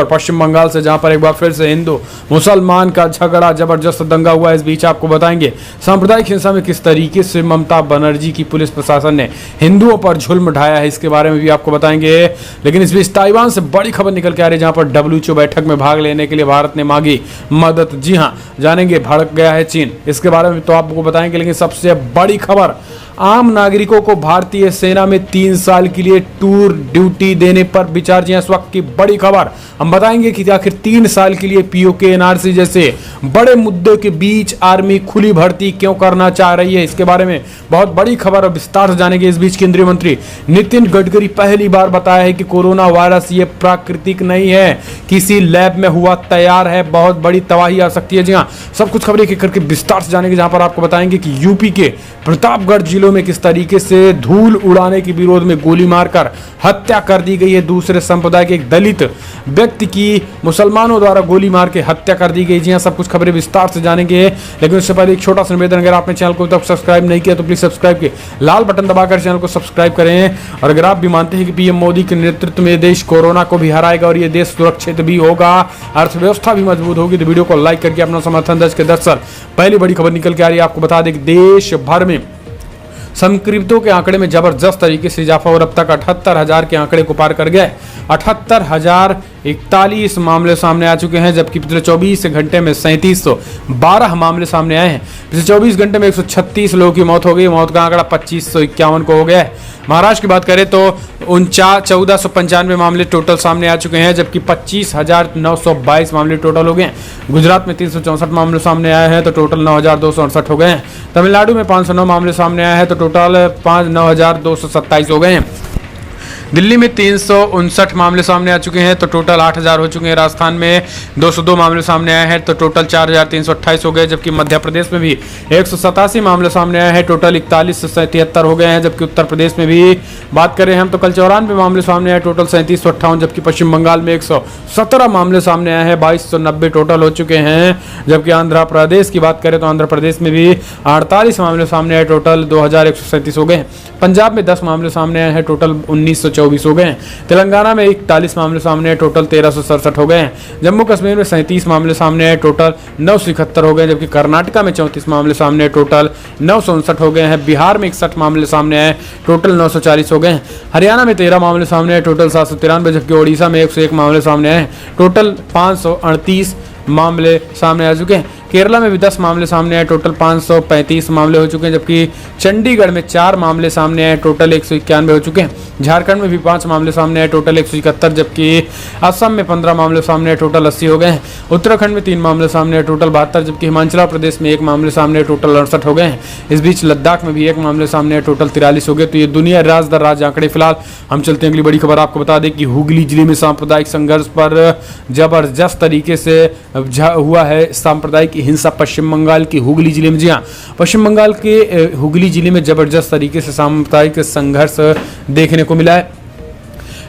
खबर पश्चिम बंगाल से, जहां पर एक बार फिर से हिंदू मुसलमान का झगड़ा, जबरदस्त दंगा हुआ। इस बीच आपको बताएंगे सांप्रदायिक हिंसा में किस तरीके से ममता बनर्जी की पुलिस प्रशासन ने हिंदुओं पर जुल्म ढाया है, इसके बारे में भी आपको बताएंगे। लेकिन इस बीच ताइवान से बड़ी खबर निकल के आ रही है, जहां पर WHO बैठक में भाग लेने के लिए भारत ने मांगी मदद। जी हां, जानेंगे भड़क गया है चीन, इसके बारे में तो आपको बताएंगे। लेकिन सबसे बड़ी खबर, आम नागरिकों को भारतीय सेना में 3 साल के लिए टूर ड्यूटी देने पर विचार। जी इस वक्त की बड़ी खबर हम बताएंगे कि आखिर 3 साल के लिए POK NRC जैसे बड़े मुद्दे के बीच आर्मी खुली भर्ती क्यों करना चाह रही है, इसके बारे में बहुत बड़ी खबर और विस्तार से जानेंगे। इस बीच केंद्रीय मंत्री नितिन गडकरी पहली बार बताया है कि कोरोना वायरस ये प्राकृतिक नहीं है, किसी लैब में हुआ तैयार है, बहुत बड़ी तबाही आ सकती है। जी हाँ, सब कुछ खबरें एक करके विस्तार से जानेंगे, जहां पर आपको बताएंगे कि यूपी के प्रतापगढ़ जिलों में किस तरीके से धूल उड़ाने के विरोध में गोली मारकर हत्या कर दी गई है। दूसरे संप्रदाय के एक दलित व्यक्ति की मुसलमानों द्वारा गोली मार के हत्या कर दी गई। जी हां, सब कुछ खबरें विस्तार से जानेंगे। लेकिन उससे पहले एक छोटा सा निवेदन, अगर आपने चैनल को तब सब्सक्राइब नहीं किया तो प्लीज सब्सक्राइब के लाल बटन दबाकर चैनल को सब्सक्राइब करें। और अगर आप भी मानते हैं कि PM मोदी के नेतृत्व में देश कोरोना को भी हराएगा और ये देश सुरक्षित भी होगा, अर्थव्यवस्था भी मजबूत होगी, तो वीडियो को लाइक करके अपना समर्थन दर्ज करें। दरअसल पहली बड़ी खबर निकल के आ रही है, आपको बता दें कि देश भर में संक्रमितों के आंकड़े में जबरदस्त तरीके से इजाफा और अब तक 78,000 के आंकड़े को पार कर गए। 78,041 मामले सामने आ चुके हैं, जबकि पिछले 24 घंटे में 3712 मामले सामने आए हैं। पिछले 24 घंटे में 136 लोगों की मौत हो गई। मौत का आंकड़ा 2551 को हो गया है। महाराष्ट्र की बात करें तो 1495 मामले टोटल सामने आ चुके हैं, जबकि 25,922 मामले टोटल हो गए हैं। गुजरात में 364 मामले सामने आए हैं तो टोटल 9,268 हो गए हैं। तमिलनाडु में 509 मामले सामने आए हैं तो टोटल 9,227 हो गए हैं। दिल्ली में 359 मामले सामने आ चुके हैं तो टोटल 8,000 हो चुके हैं। राजस्थान में 202 मामले सामने आए हैं तो टोटल 4,328 हो गए। जबकि मध्य प्रदेश में भी 187 मामले सामने आए हैं, टोटल 41 से 73 हो गए हैं। जबकि उत्तर प्रदेश में भी बात करें हम तो कल 94 मामले सामने आए, टोटल 3758। जबकि पश्चिम बंगाल में 117 मामले सामने आए हैं, 2290 टोटल हो चुके हैं। जबकि आंध्र प्रदेश की बात करें तो आंध्र प्रदेश में भी 48 मामले सामने आए, टोटल 2,137 हो गए हैं। पंजाब में 10 मामले सामने आए हैं, टोटल 1924 हो गए हैं। तेलंगाना में 41 मामले सामने आए, टोटल 1367 हो गए हैं। जम्मू कश्मीर में 37 मामले सामने आए, टोटल 971 हो गए। जबकि कर्नाटका में 34 मामले सामने आए, टोटल 959 हो गए हैं। बिहार में 61 मामले सामने आए, टोटल 940 हो गए हैं। हरियाणा में 13 मामले सामने आए, टोटल 793। जबकि ओडिशा में 101 मामले सामने आए, टोटल 538 मामले सामने आ चुके हैं। केरला में भी 10 मामले सामने आए, टोटल 535 मामले हो चुके हैं। जबकि चंडीगढ़ में 4 मामले सामने आए, टोटल 191 हो चुके हैं। झारखंड में भी 5 मामले सामने आए, टोटल 171। जबकि असम में 15 मामले सामने आए, टोटल 80 हो गए हैं। उत्तराखंड में 3 मामले सामने आए, टोटल 72। जबकि हिमाचल प्रदेश में 1 मामले सामने आए, टोटल 68 हो गए हैं। इस बीच लद्दाख में भी 1 मामले सामने आए, टोटल 43 हो गए। तो ये दुनिया राज दर राज आंकड़े। फिलहाल हम चलते हैं अगली बड़ी खबर। आपको बता दें कि हुगली जिले में सांप्रदायिक संघर्ष पर जबरदस्त तरीके से हुआ है सांप्रदायिक हिंसा पश्चिम बंगाल की हुगली जिले में। जी हाँ, पश्चिम बंगाल के हुगली जिले में जबरदस्त तरीके से सांप्रदायिक संघर्ष देखने को मिला है।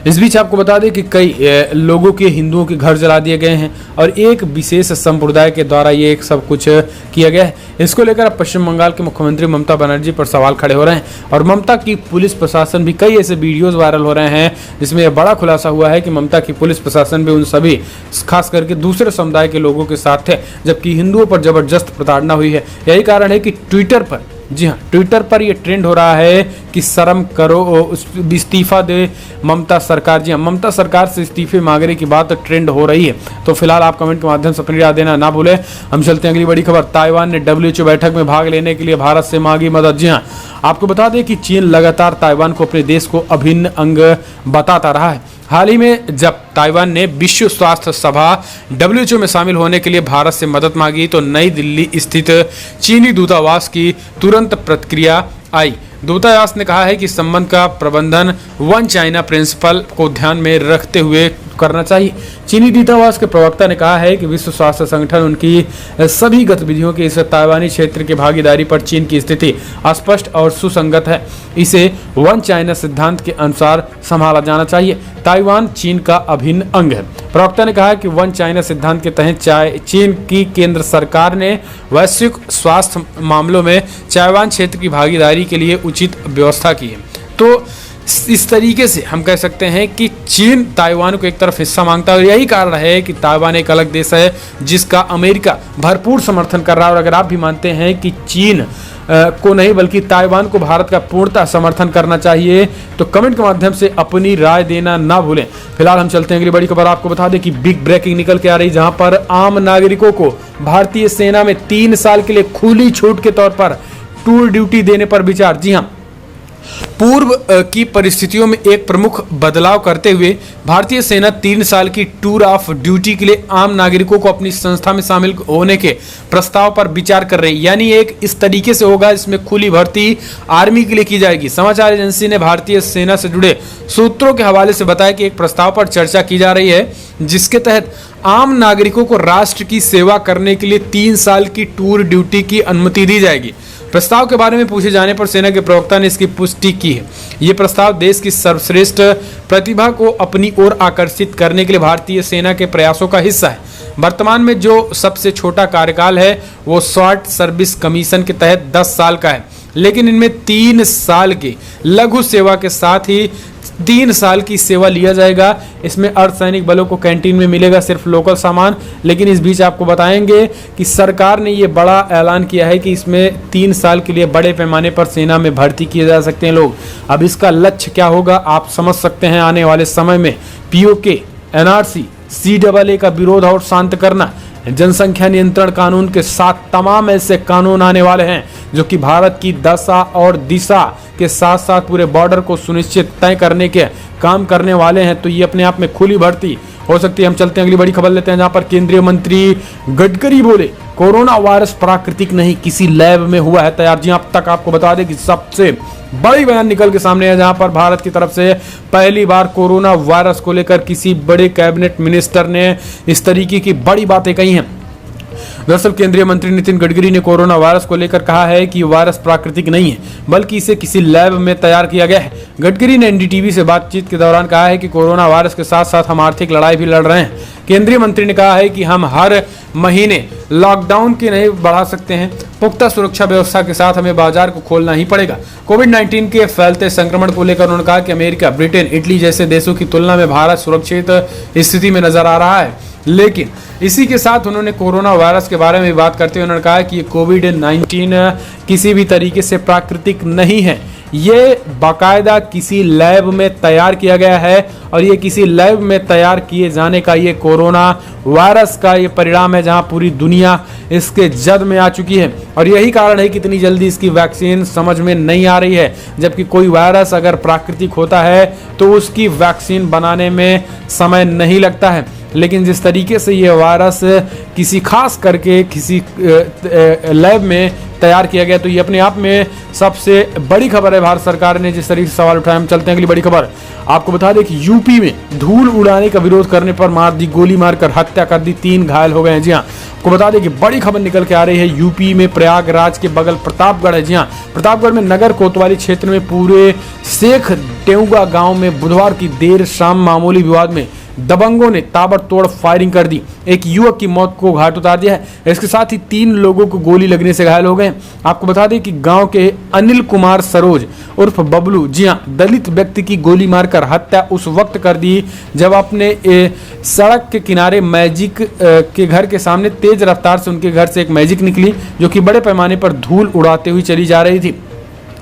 इस बीच आपको बता दें कि कई लोगों के हिंदुओं के घर जला दिए गए हैं और एक विशेष संप्रदाय के द्वारा ये एक सब कुछ किया गया है। इसको लेकर अब पश्चिम बंगाल के मुख्यमंत्री ममता बनर्जी पर सवाल खड़े हो रहे हैं और ममता की पुलिस प्रशासन भी कई ऐसे वीडियोस वायरल हो रहे हैं जिसमें यह बड़ा खुलासा हुआ है कि ममता की पुलिस प्रशासन भी उन सभी खास करके दूसरे समुदाय के लोगों के साथ है, जबकि हिंदुओं पर जबरदस्त प्रताड़ना हुई है। यही कारण है कि ट्विटर पर, जी हाँ, ट्विटर पर ये ट्रेंड हो रहा है कि शर्म करो, इस्तीफा दे ममता सरकार। जी हाँ, ममता सरकार से इस्तीफे मांगने की बात ट्रेंड हो रही है। तो फिलहाल आप कमेंट के माध्यम से अपनी राय देना ना भूलें। हम चलते हैं अगली बड़ी खबर। ताइवान ने WHO बैठक में भाग लेने के लिए भारत से मांगी मदद। जी हाँ, आपको बता दें कि चीन लगातार ताइवान को अपने देश को अभिन्न अंग बताता रहा है। हाल ही में जब ताइवान ने विश्व स्वास्थ्य सभा WHO में शामिल होने के लिए भारत से मदद मांगी तो नई दिल्ली स्थित चीनी दूतावास की तुरंत प्रतिक्रिया आई। दूतावास ने कहा है कि संबंध का प्रबंधन वन चाइना प्रिंसिपल को ध्यान में रखते हुए करना चाहिए। चीनी दूतावास के प्रवक्ता ने कहा है कि विश्व स्वास्थ्य संगठन उनकी सभी गतिविधियों के इस ताइवानी क्षेत्र की भागीदारी पर चीन की स्थिति स्पष्ट और सुसंगत है। इसे वन चाइना सिद्धांत के अनुसार संभाला जाना चाहिए। ताइवान चीन का अभिन्न अंग है। प्रवक्ता ने कहा कि वन चाइना सिद्धांत के तहत चीन की केंद्र सरकार ने वैश्विक स्वास्थ्य मामलों में ताइवान क्षेत्र की भागीदारी के लिए उचित व्यवस्था की है। तो इस तरीके से हम कह सकते हैं कि चीन ताइवान को एक तरफ हिस्सा मांगता है और यही कारण है कि ताइवान एक अलग देश है जिसका अमेरिका भरपूर समर्थन कर रहा है। और अगर आप भी मानते हैं कि चीन को नहीं बल्कि ताइवान को भारत का पूर्णतः समर्थन करना चाहिए तो कमेंट के माध्यम से अपनी राय देना ना भूलें। फिलहाल हम चलते हैं अगली बड़ी खबर। आपको बता दें कि बिग ब्रेकिंग निकल के आ रही, जहां पर आम नागरिकों को भारतीय सेना में 3 साल के लिए खुली छूट के तौर पर टूर ड्यूटी देने पर विचार। जी हां, पूर्व की परिस्थितियों में एक प्रमुख बदलाव करते हुए भारतीय सेना 3 साल की टूर ऑफ ड्यूटी के लिए आम नागरिकों को अपनी संस्था में शामिल होने के प्रस्ताव पर विचार कर रही है। यानी एक इस तरीके से होगा, इसमें खुली भर्ती आर्मी के लिए की जाएगी। समाचार एजेंसी ने भारतीय सेना से जुड़े सूत्रों के हवाले से बताया कि एक प्रस्ताव पर चर्चा की जा रही है जिसके तहत आम नागरिकों को राष्ट्र की सेवा करने के लिए 3 साल की टूर ड्यूटी की अनुमति दी जाएगी। प्रस्ताव के बारे में पूछे जाने पर सेना के प्रवक्ता ने इसकी पुष्टि की है। यह प्रस्ताव देश की सर्वश्रेष्ठ प्रतिभा को अपनी ओर आकर्षित करने के लिए भारतीय सेना के प्रयासों का हिस्सा है। वर्तमान में जो सबसे छोटा कार्यकाल है वो शॉर्ट सर्विस कमीशन के तहत 10 साल का है, लेकिन इनमें 3 साल की लघु सेवा के साथ ही 3 साल की सेवा लिया जाएगा। इसमें अर्धसैनिक बलों को कैंटीन में मिलेगा सिर्फ लोकल सामान। लेकिन इस बीच आपको बताएंगे कि सरकार ने ये बड़ा ऐलान किया है कि इसमें 3 साल के लिए बड़े पैमाने पर सेना में भर्ती किए जा सकते हैं लोग। अब इसका लक्ष्य क्या होगा आप समझ सकते हैं। आने वाले समय में पीओके, एनआरसी, CAA का विरोध और शांत करना, जनसंख्या नियंत्रण कानून के साथ तमाम ऐसे कानून आने वाले हैं जो कि भारत की दशा और दिशा के साथ साथ पूरे बॉर्डर को सुनिश्चित तय करने के काम करने वाले हैं। तो ये अपने आप में खुली भर्ती हो सकती है। हम चलते हैं अगली बड़ी खबर लेते हैं, जहां पर केंद्रीय मंत्री गडकरी बोले कोरोना वायरस प्राकृतिक नहीं किसी लैब में हुआ है तैयार। जी अब तक आपको बता दें कि सबसे बड़ी बयान निकल के सामने है जहां पर भारत की तरफ से पहली बार कोरोना वायरस को लेकर किसी बड़े कैबिनेट मिनिस्टर ने इस तरीके की बड़ी बातें कही हैं। दरअसल केंद्रीय मंत्री नितिन गडकरी ने कोरोना वायरस को लेकर कहा है कि वायरस प्राकृतिक नहीं है बल्कि इसे किसी लैब में तैयार किया गया है। गडकरी ने एनडीटीवी से बातचीत के दौरान कहा है कि कोरोना वायरस के साथ साथ हम आर्थिक लड़ाई भी लड़ रहे हैं। केंद्रीय मंत्री ने कहा है कि हम हर महीने लॉकडाउन की नहीं बढ़ा सकते हैं, पुख्ता सुरक्षा व्यवस्था के साथ हमें बाजार को खोलना ही पड़ेगा। कोविड-19 के फैलते संक्रमण को लेकर उन्होंने कहा कि अमेरिका, ब्रिटेन, इटली जैसे देशों की तुलना में भारत सुरक्षित स्थिति में नजर आ रहा है। लेकिन इसी के साथ उन्होंने कोरोना वायरस के बारे में बात करते हुए उन्होंने कहा कि कोविड-19 किसी भी तरीके से प्राकृतिक नहीं है, ये बाकायदा किसी लैब में तैयार किया गया है और ये किसी लैब में तैयार किए जाने का ये कोरोना वायरस का ये परिणाम है जहां पूरी दुनिया इसके जद में आ चुकी है। और यही कारण है कि इतनी जल्दी इसकी वैक्सीन समझ में नहीं आ रही है। जबकि कोई वायरस अगर प्राकृतिक होता है तो उसकी वैक्सीन बनाने में समय नहीं लगता है, लेकिन जिस तरीके से ये वायरस किसी खास करके किसी लैब में तैयार किया गया तो ये अपने आप में सबसे बड़ी खबर है। भारत सरकार ने जिस तरीके से सवाल उठाया। हम चलते हैं अगली बड़ी खबर। आपको बता दें कि यूपी में धूल उड़ाने का विरोध करने पर गोली मारकर हत्या कर दी, 3 घायल हो गए हैं। जी हाँ, आपको बता दें कि बड़ी खबर निकल के आ रही है यूपी में प्रयागराज के बगल प्रतापगढ़ है। जी हाँ, प्रतापगढ़ में नगर कोतवाली क्षेत्र में पूरे शेख टेउगा गांव में बुधवार की देर शाम मामूली विवाद में दबंगों ने ताबड़तोड़ फायरिंग कर दी, एक युवक की मौत को घाट उतार दिया है। इसके साथ ही 3 लोगों को गोली लगने से घायल हो गए। आपको बता दें कि गांव के अनिल कुमार सरोज उर्फ बबलू, जी हां, दलित व्यक्ति की गोली मारकर हत्या उस वक्त कर दी जब अपने सड़क के किनारे मैजिक के घर के सामने तेज रफ्तार से उनके घर से एक मैजिक निकली जो कि बड़े पैमाने पर धूल उड़ाते हुए चली जा रही थी।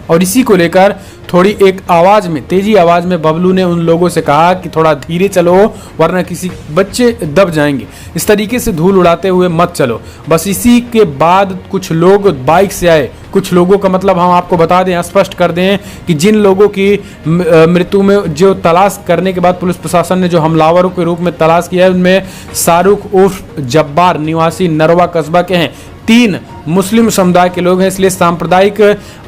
और इसी को लेकर थोड़ी एक आवाज में, तेजी आवाज में बबलू ने उन लोगों से कहा कि थोड़ा धीरे चलो वरना किसी बच्चे दब जाएंगे, इस तरीके से धूल उड़ाते हुए मत चलो। बस इसी के बाद कुछ लोग बाइक से आए। कुछ लोगों का मतलब हम आपको बता दें, स्पष्ट कर दें कि जिन लोगों की मृत्यु में जो तलाश करने के बाद पुलिस प्रशासन ने जो हमलावरों के रूप में तलाश किया है उनमें शाहरुख उर्फ जब्बार निवासी नरवा कस्बा के हैं, 3 मुस्लिम समुदाय के लोग हैं। इसलिए सांप्रदायिक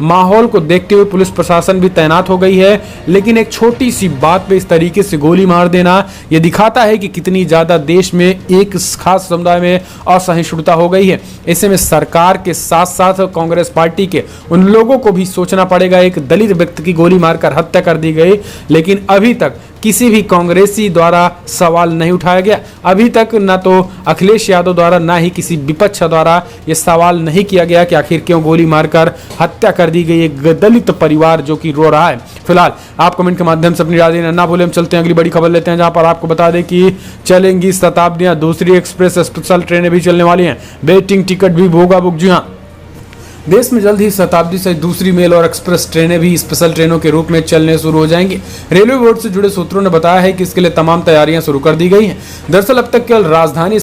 माहौल को देखते हुए पुलिस प्रशासन भी तैनात हो गई है। लेकिन एक छोटी सी बात पे इस तरीके से गोली मार देना ये दिखाता है कि कितनी ज्यादा देश में एक खास समुदाय में असहिष्णुता हो गई है। ऐसे में सरकार के साथ साथ कांग्रेस पार्टी के उन लोगों को भी सोचना पड़ेगा। एक दलित व्यक्ति की गोली मारकर हत्या कर दी गई, लेकिन अभी तक किसी भी कांग्रेसी द्वारा सवाल नहीं उठाया गया। अभी तक न तो अखिलेश यादव द्वारा ना ही किसी विपक्ष द्वारा ये सवाल नहीं किया गया कि आखिर क्यों गोली मारकर हत्या कर दी गई एक दलित परिवार जो कि रो रहा है। फिलहाल आप कमेंट के माध्यम से अपनी राय देना ना भूलें। हम चलते हैं अगली बड़ी खबर लेते हैं, जहां पर आपको बता दें कि चलेंगी शताब्दियां, दूसरी एक्सप्रेस स्पेशल ट्रेनें भी चलने वाली हैं, वेटिंग टिकट भी होगा बुक। जी हाँ, देश में जल्द ही शताब्दी से दूसरी मेल और एक्सप्रेस ट्रेनें भी स्पेशल ट्रेनों के रूप में चलने शुरू हो जाएंगी। रेलवे बोर्ड से जुड़े सूत्रों ने बताया है कि इसके लिए तमाम तैयारियां शुरू कर दी गई हैं। दरअसल अब तक केवल राजधानी